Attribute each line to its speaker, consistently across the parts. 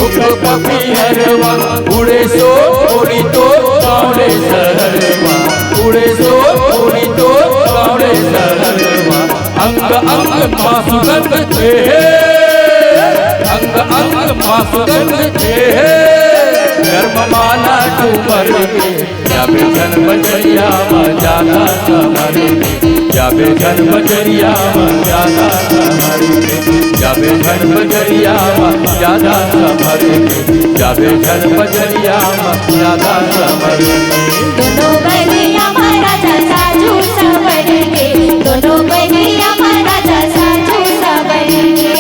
Speaker 1: Hook पपी हरवा उड़े सो उड़ी तो गावड़े सहरवा उड़े सो उड़ी तो गावड़े सहरवा अंग अंग मासुगंध छे अंग अंग मासुगंध छे गर्म माला डूमर के जाबे जन बजरिया ज्यादा समर जाबे जन बजरिया ज्यादा समर जाबे जन बजरिया ज्यादा समर जाबे जन बजरिया ज्यादा समर
Speaker 2: दोनों बनिया महाराजा साजू सवर के दोनों बनिया महाराजा साजू सवर के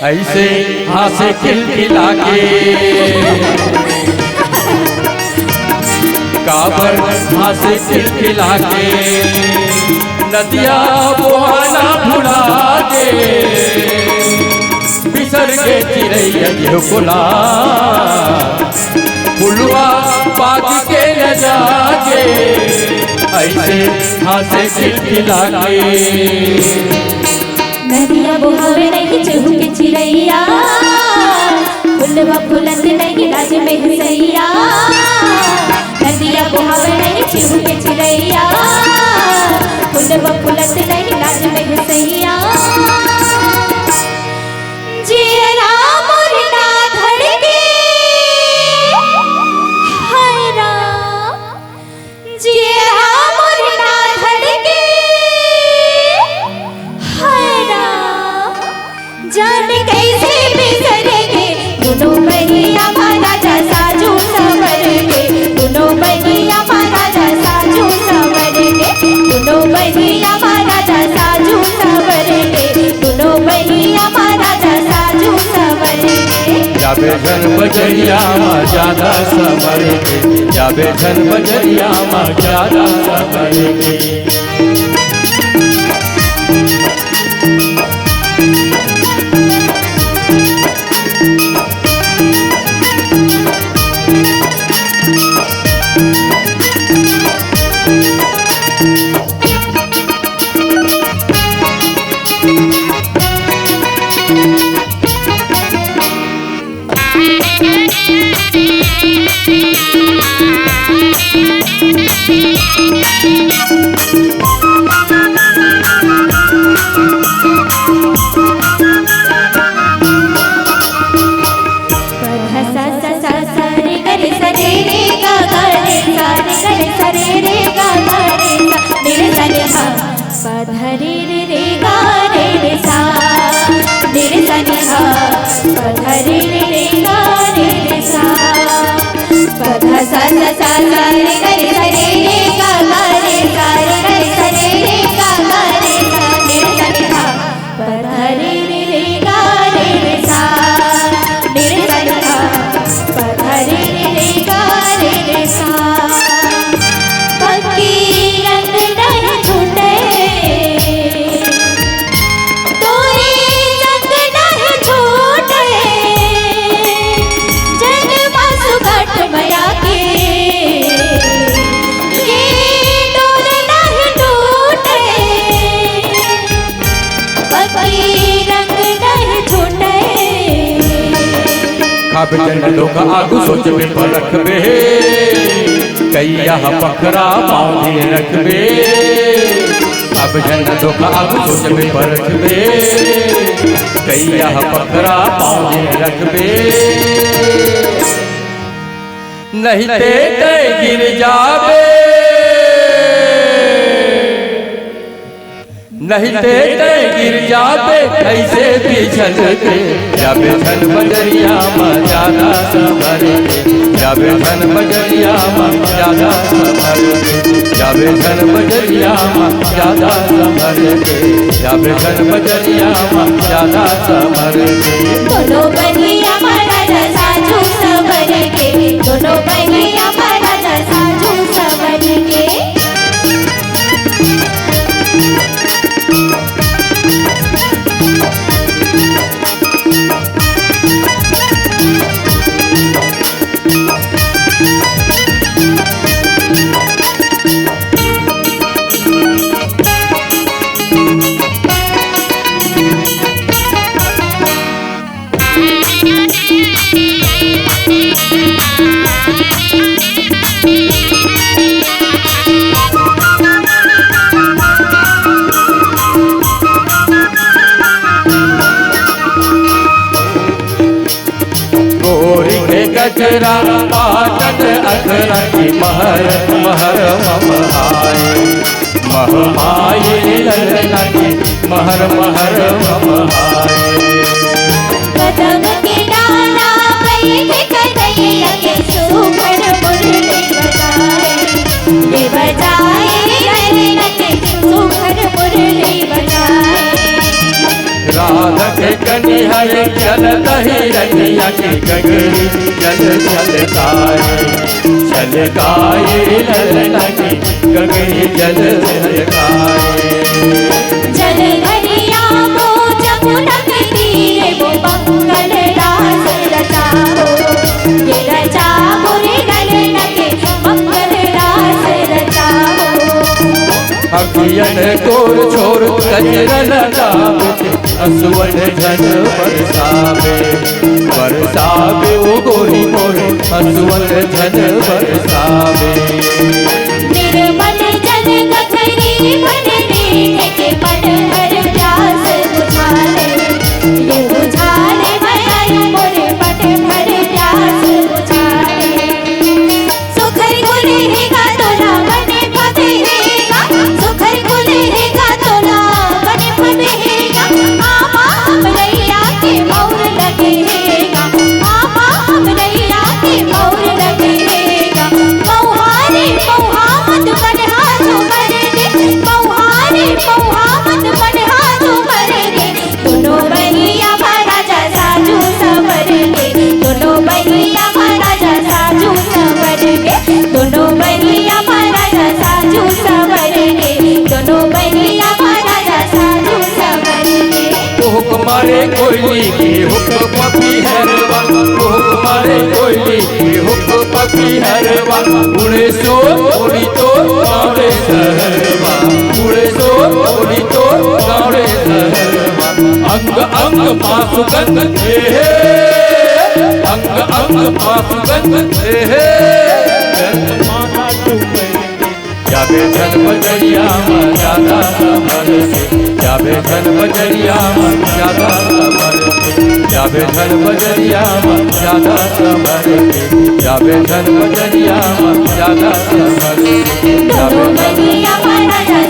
Speaker 1: ऐसे हासे खिलखिला के काबर हासे खिलखिला के नदिया बोहाना भुला दे बिसर के चिड़ैया ये बुला फुलवा बाग के न जाके ऐसे हासे खिलखिला के
Speaker 2: नदिया बोहावे नहीं चहु के चिड़ैया फुलवा फुलत नहीं लाज में हसैया नदिया बोहावे नहीं चहु के चिड़ैया फुलवा फुलत नहीं लाज में हसैया जियरा मोर ना धड़के हाय राम जियरा मोर ना धड़के जाने कैसे बिसरेंगे दोनों बनिया महाराजा साजू सवर के दोनों बनिया महाराजा साजू सवर के दोनों बनिया महाराजा साजू सवर के दोनों बनिया महाराजा साजू सवर के
Speaker 1: जाबे जन बजरिया ज्यादा सवर के जाबे जन बजरिया ज्यादा सवर के
Speaker 2: पधरे रे रे गा रे रे सा रे सनि हा पधरे रे रे गा रे रे सा पध सा सा सा सा रे रे सा रे रे गा गा रे सा रे रे सा रे रे गा गा रे सा रे सनि हा पधरे रे रे गा रे रे सा रे सनि हा पधरे रे रे गा रे रे सा पक्की रंग नहीं छूटे खाब जन लोग आगू सोच में पर रखबे कैया पखरा बांधे रखबे अब जन लोग आगू सोच में पर रखबे कैया पखरा बांधे रखबे नहीं ते गिर जावे
Speaker 1: नहीं देते गिर जाते ऐसे पिछल के, जब धन बजरिया माँ ज्यादा संभर के, जब धन बजरिया माँ ज्यादा संभर के, जब धन बजरिया माँ ज्यादा संभर के, जब धन बजरिया माँ ज्यादा संभर के।
Speaker 2: दोनों बहिया महाराजा साजू संवर के, दोनों बहिया महाराजा साजू संवर के।
Speaker 1: गोरी के गजरा पाटन अखरा की महर महर मम आए, मह आए ललना की महर महर मम आए।
Speaker 2: कदम के डाला बैठे कन्हैया के सुखर मुरली बजाए, ये बजाए ललना के सुखर मुरली बजाए।
Speaker 1: राधा के कनिहर चलत हिरनिया की गगरी चल चलकाए, चलकाए ललना की गगरी जल चलकाए।
Speaker 2: जल घरिया को जमुना के तीरे वो मंगल रास रचाओ, ये रचाओ रे ललना के मंगल रास रचाओ।
Speaker 1: अखियन कोर छोर गजरन गावे, असुवन झन बरसावे, बरसावे ओ गोरी मोर असुवन झन बरसावे।
Speaker 2: निर्मल जल गगरी मन मीठे के मन हर प्यास बुझाए, ये बुझाए हमारे मोरे पट भर प्यास बुझाए। सुखर गुलेगा तोला बने पबेगा, सुखर गुलेगा तोला बने पबेगा। आमा हम नैया के मौर लगेगा, आमा हम नैया के मौर लगेगा। पौहारे पौहा मत बढ़ा जो मर दे, पौहारे पौहा मत बढ़ा जो मर दे। दोनों बहिया महाराजा साजू संवर के, दोनों बहिया महाराजा साजू संवर के, दोनों बहिया महाराजा साजू संवर के, दोनों बहिया महाराजा साजू संवर के।
Speaker 1: हुक मारे कोयली की हुक पपी हरवा, हुक मारे कोयली की हुक पपी हरवा। उड़े सो उड़ी तो गाँवे सहरवा, उड़े सो उड़ी तो गाँवे सहरवा। अंग अंग पासुगंध हे, अंग अंग पासुगंध हे। जाबे धन बजरिया माँ ज्यादा संभल के, जाबे धन बजरिया माँ ज्यादा संभल के, जाबे धन बजरिया माँ ज्यादा संभल के, जाबे धन बजरिया माँ ज्यादा संभल के।
Speaker 2: दोनों बहिया महाराजा